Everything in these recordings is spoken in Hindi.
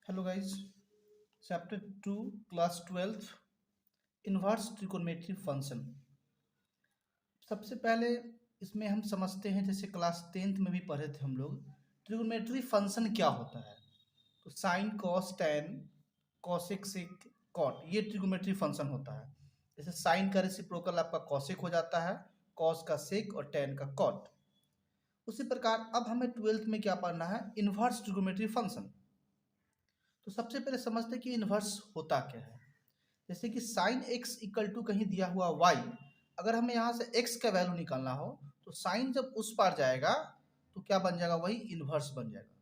Hello guys. Chapter 2 class 12 inverse trigonometry function. सबसे पहले इसमें हम समझते हैं, जैसे क्लास 10th में भी पढ़े थे हम लोग, ट्रिगोनोमेट्री फंक्शन क्या होता है। तो sine cos tan cosec sec cot, ये ट्रिगोनोमेट्री फंक्शन होता है। जैसे साइन का रेसिप्रोकल आपका कॉसेक हो जाता है, कॉस का सेक और टैन का कॉट। उसी प्रकार अब हमें 12th में क्या पढ़ना है, इन्वर्स ट्रिगोनोमेट्री फंक्शन। तो सबसे पहले समझते हैं कि इन्वर्स होता क्या है। जैसे कि साइन एक्स इक्वल टू कहीं दिया हुआ वाई, अगर हमें यहाँ से एक्स का वैल्यू निकालना हो तो साइन जब उस पार जाएगा तो क्या बन जाएगा, वही इन्वर्स बन जाएगा।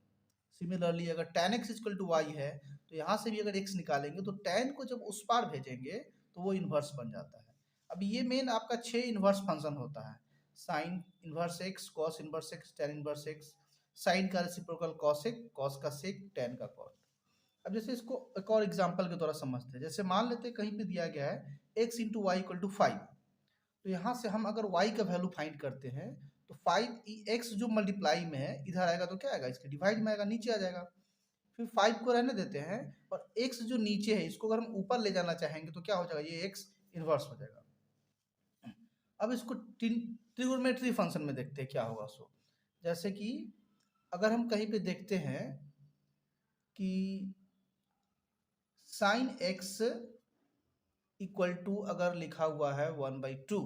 सिमिलरली अगर tan x equal to y है तो यहाँ से भी अगर x निकालेंगे तो tan को जब उस पार भेजेंगे तो वो इन्वर्स बन जाता है। अब ये मेन आपका 6 इन्वर्स फंक्शन होता है। Sine inverse x, cos inverse x, tan inverse x, sine का रेसिप्रोकल कॉस एक्स, कॉस का सेक, tan का कॉट। अब जैसे इसको एक और एग्जांपल के द्वारा समझते हैं। जैसे मान लेते हैं कहीं पे दिया गया है x into y equal to 5, तो यहाँ से हम अगर y का वैल्यू फाइंड करते हैं तो 5x जो मल्टीप्लाई में है इधर आएगा तो क्या आएगा, इसके डिवाइड में आएगा, नीचे आ जाएगा। फिर 5 को रहने देते हैं और x जो नीचे है इसको अगर हम ऊपर ले जाना चाहेंगे तो क्या हो जाएगा, ये x इन्वर्स हो जाएगा। अब इसको ट्रिगोनोमेट्री फंक्शन में देखते हैं क्या होगा। सो जैसे कि अगर हम कहीं पे देखते हैं कि साइन एक्स इक्वल टू अगर लिखा हुआ है 1/2,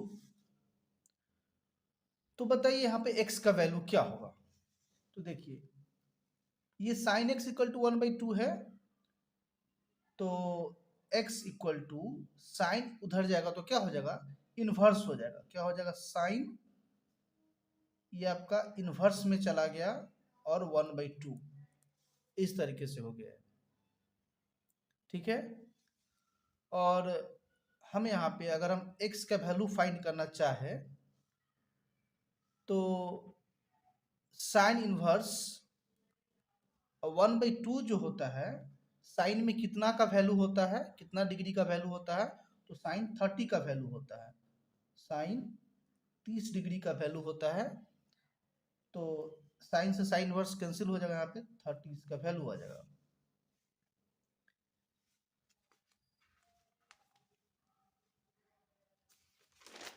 तो बताइए यहाँ पे x का वैल्यू क्या होगा। तो देखिए ये साइन एक्स इक्वल टू 1/2 है, तो x इक्वल टू साइन उधर जाएगा तो क्या हो जाएगा, इन्वर्स हो जाएगा। क्या हो जाएगा, साइन ये आपका इन्वर्स में चला गया और 1/2 इस तरीके से हो गया है। ठीक है। और हम यहाँ पे अगर हम x का वैल्यू फाइंड करना चाहे तो साइन इन्वर्स 1/2 जो होता है, साइन में कितना का वैल्यू होता है, कितना डिग्री का वैल्यू होता है, तो साइन 30 का वैल्यू होता है। साइन 30 डिग्री का वैल्यू होता है। तो साइन से साइन इन्वर्स कैंसिल हो जाएगा, यहाँ पे 30 का वैल्यू आ जाएगा।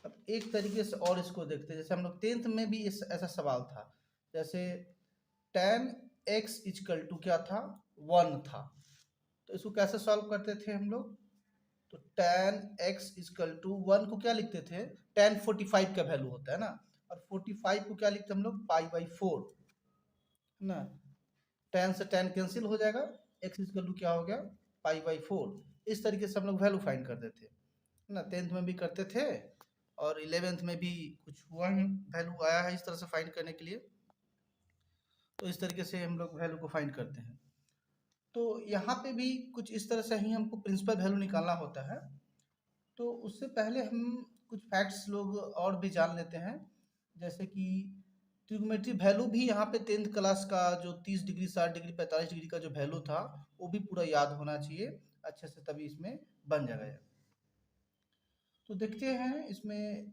अब एक तरीके से और इसको देखते हैं। जैसे हम लोग 10th में भी ऐसा सवाल था। जैसे tan x इक्वल टू क्या था, 1 था। तो इसको कैसे सॉल्व करते थे हम लोग, तो tan x इक्वल टू 1 को क्या लिखते थे, tan 45 का वैल्यू होता है ना, और 45 को क्या लिखते हम लोग, π/4 है ना। tan से tan कैंसिल हो जाएगा, x इक्वल टू क्या हो गया, π/4। इस तरीके से हम लोग वैल्यू फाइंड करते थे है ना। 10th में भी करते थे और 11th में भी कुछ हुआ है, वैल्यू आया है इस तरह से फाइंड करने के लिए। तो इस तरीके से हम लोग वैल्यू को फाइंड करते हैं। तो यहाँ पे भी कुछ इस तरह से ही हमको प्रिंसिपल वैल्यू निकालना होता है। तो उससे पहले हम कुछ फैक्ट्स लोग और भी जान लेते हैं। जैसे कि ट्रिग्नोमेट्री वैल्यू भी यहाँ पे 10th क्लास का जो 30 डिग्री, 60 डिग्री, 45 डिग्री का जो वैल्यू था वो भी पूरा याद होना चाहिए अच्छे से, तभी इसमें बन जाएगा। तो देखते हैं इसमें,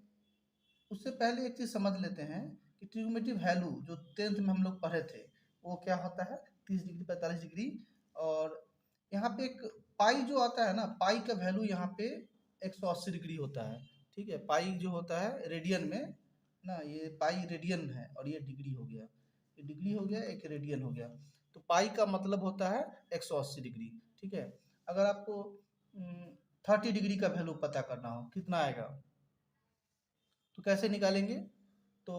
उससे पहले एक चीज़ समझ लेते हैं कि ट्रिग्नोमेट्री वैल्यू जो 10th में हम लोग पढ़े थे वो क्या होता है, 30 डिग्री, 45 डिग्री। और यहाँ पे एक पाई जो आता है ना, पाई का वैल्यू यहाँ पे 180 डिग्री होता है। ठीक है, पाई जो होता है रेडियन में ना, ये पाई रेडियन है और ये डिग्री हो गया, ये डिग्री हो गया, एक रेडियन हो गया। तो पाई का मतलब होता है 180 डिग्री। ठीक है। अगर आपको 30 डिग्री का वैल्यू पता करना हो कितना आएगा, तो कैसे निकालेंगे, तो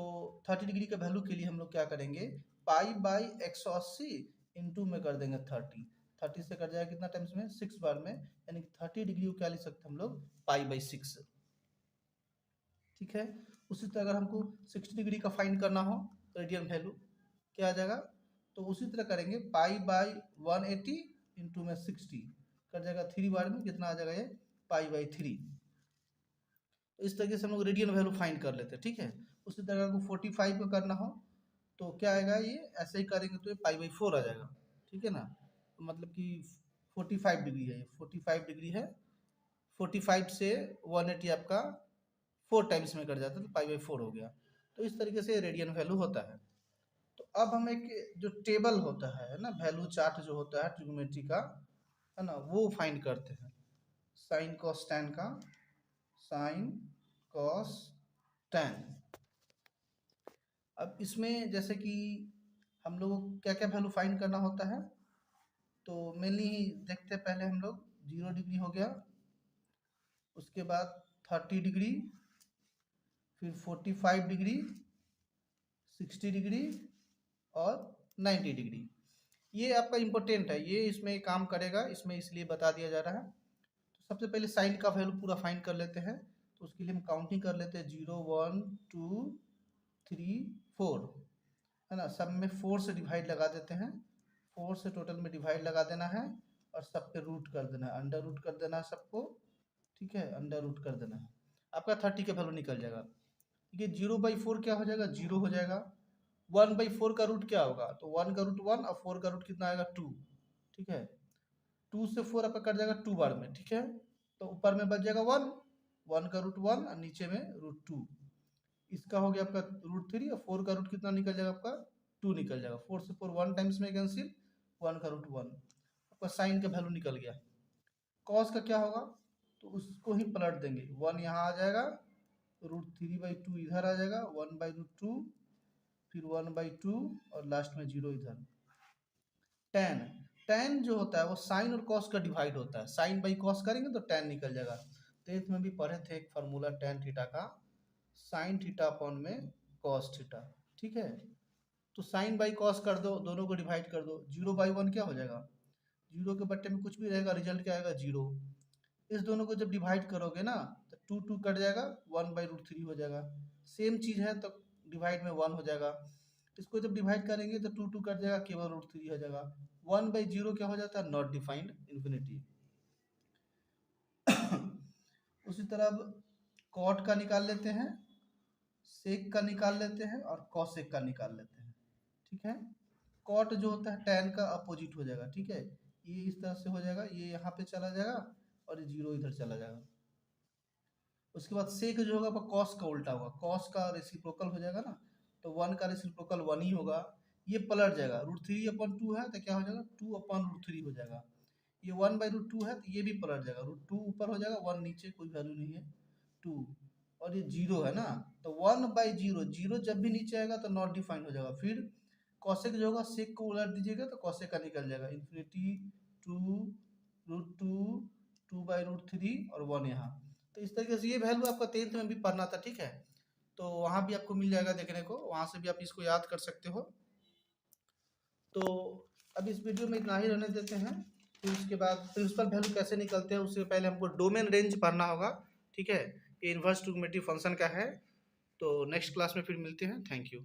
30 डिग्री का वैल्यू के लिए हम लोग क्या करेंगे, π/180 इंटू में कर देंगे 30। 30 से कट जाएगा कितना टाइम्स में, 6 बार में, यानी कि 30 डिग्री को क्या लिख सकते हैं हम लोग, π/6। ठीक है। उसी तरह अगर हमको 60 डिग्री का फाइंड करना हो रेडियन वैल्यू, क्या आ जाएगा, तो उसी तरह करेंगे π/180 इंटू में 60 कट जाएगा 3 बार में, कितना आ जाएगा ये, π/3। इस तरीके से हम लोग रेडियन वैल्यू फाइंड कर लेते हैं। ठीक है। उसी तरह को 45 को करना हो तो क्या आएगा, ये ऐसे ही करेंगे तो ये π/4 आ जाएगा। ठीक है ना। तो मतलब कि 45 डिग्री है, ये 45 डिग्री है। 45 से 180 आपका 4 टाइम्स में कट जाता है तो π/4 हो गया। तो इस तरीके से रेडियन वैल्यू होता है। तो अब हम एक जो टेबल होता है ना, वैल्यू चार्ट जो होता है ट्रिग्नोमेट्री का, है ना, वो फाइंड करते हैं। साइन कॉस टैन का, साइन कॉस टैन। अब इसमें जैसे कि हम लोगों को क्या क्या वैल्यू फाइंड करना होता है, तो मेनली देखते हैं पहले हम लोग 0 डिग्री हो गया, उसके बाद 30 डिग्री, फिर 45 डिग्री, 60 डिग्री और 90 डिग्री। ये आपका इम्पोर्टेंट है, ये इसमें काम करेगा, इसमें इसलिए बता दिया जा रहा है। तो सबसे पहले साइन का वैल्यू पूरा फाइंड कर लेते हैं। तो उसके लिए हम काउंटिंग कर लेते हैं, 0 1 2 3 4, है ना। सब में 4 से डिवाइड लगा देते हैं, 4 से टोटल में डिवाइड लगा देना है और सब पे रूट कर देना है, अंडर रूट कर देना है सबको, ठीक है, अंडर रूट कर देना है। आपका 30 का वैल्यू निकल जाएगा। ठीक है, 0/4 क्या हो जाएगा, 0 हो जाएगा। 1/4 का रूट क्या होगा, तो 1 का रूट 1 और 4 का रूट कितना आएगा 2, ठीक है। 2 से 4 आपका कट जाएगा 2 बार में, ठीक है। तो ऊपर में बच जाएगा 1, 1 का रूट 1 और नीचे में रूट 2। इसका हो गया आपका रूट 3 और 4 का रूट कितना निकल जाएगा आपका 2 निकल जाएगा। 4 से 4 1 टाइम्स में कैंसिल, 1 का रूट 1। आपका साइन का वैल्यू निकल गया। कॉस का क्या होगा, तो उसको ही पलट देंगे, 1 यहाँ आ जाएगा, रूट 3/2 इधर आ जाएगा, 1/2, फिर 1/2 और लास्ट में 0 इधर। टेन, टेन जो होता है वो साइन और कॉस का डिवाइड होता है, साइन बाई कॉस करेंगे तो टेन निकल जाएगा। 10th में भी पढ़े थे एक फार्मूला टेन थीटा का, साइन थीटा अपॉन में कॉस थीटा, ठीक है। तो साइन बाई कॉस कर दो, दोनों को डिवाइड कर दो, 0/1 क्या हो जाएगा, 0 के बट्टे में कुछ भी रहेगा, रिजल्ट क्या आएगा 0। इस दोनों को जब डिवाइड करोगे ना तो 2 2 कट जाएगा, 1/√3 हो जाएगा। सेम चीज़ है तो डिवाइड में 1 हो जाएगा। इसको जब डिवाइड करेंगे तो 2 2 कट जाएगा, केवल √3 हो जाएगा। 1/0 क्या हो जाता है, नॉट डिफाइंड, इन्फिनिटी। उसी तरह अब कॉट का निकाल लेते हैं, सेक का निकाल लेते हैं और कॉसेक का निकाल लेते हैं, ठीक है। कॉट जो होता है टैन का अपोजिट हो जाएगा, ठीक है। ये इस तरह से हो जाएगा, ये यहाँ पे चला जाएगा और ये 0 इधर चला जाएगा। उसके बाद सेक जो होगा वो कॉस का उल्टा होगा, कॉस का रेसिप्रोकल हो जाएगा ना, तो 1 का रेसिप्रोकल 1 ही होगा। ये पलट जाएगा, √3/2 है तो क्या हो जाएगा 2/√3 हो जाएगा। ये 1/√2 है तो ये भी पलट जाएगा, √2 ऊपर हो जाएगा, 1 नीचे, कोई वैल्यू नहीं है 2। और ये 0 है ना, तो 1/0, 0 जब भी नीचे आएगा तो नॉट डिफाइंड हो जाएगा। फिर कॉसेक जो होगा, सेक को उलट दीजिएगा तो कॉसेक का निकल जाएगा, इन्फिनिटी 2√2, 2/√3 और 1 यहाँ। तो इस तरीके से ये वैल्यू आपका 10th में भी पढ़ना था, ठीक है। तो वहाँ भी आपको मिल जाएगा देखने को, वहाँ से भी आप इसको याद कर सकते हो। तो अब इस वीडियो में इतना ही रहने देते हैं। फिर उसके बाद प्रिंसिपल वैल्यू कैसे निकलते हैं उससे पहले हमको डोमेन रेंज पढ़ना होगा, ठीक है। ये इन्वर्स ट्रिग्नोमेट्री फंक्शन का है। तो नेक्स्ट क्लास में फिर मिलते हैं, थैंक यू।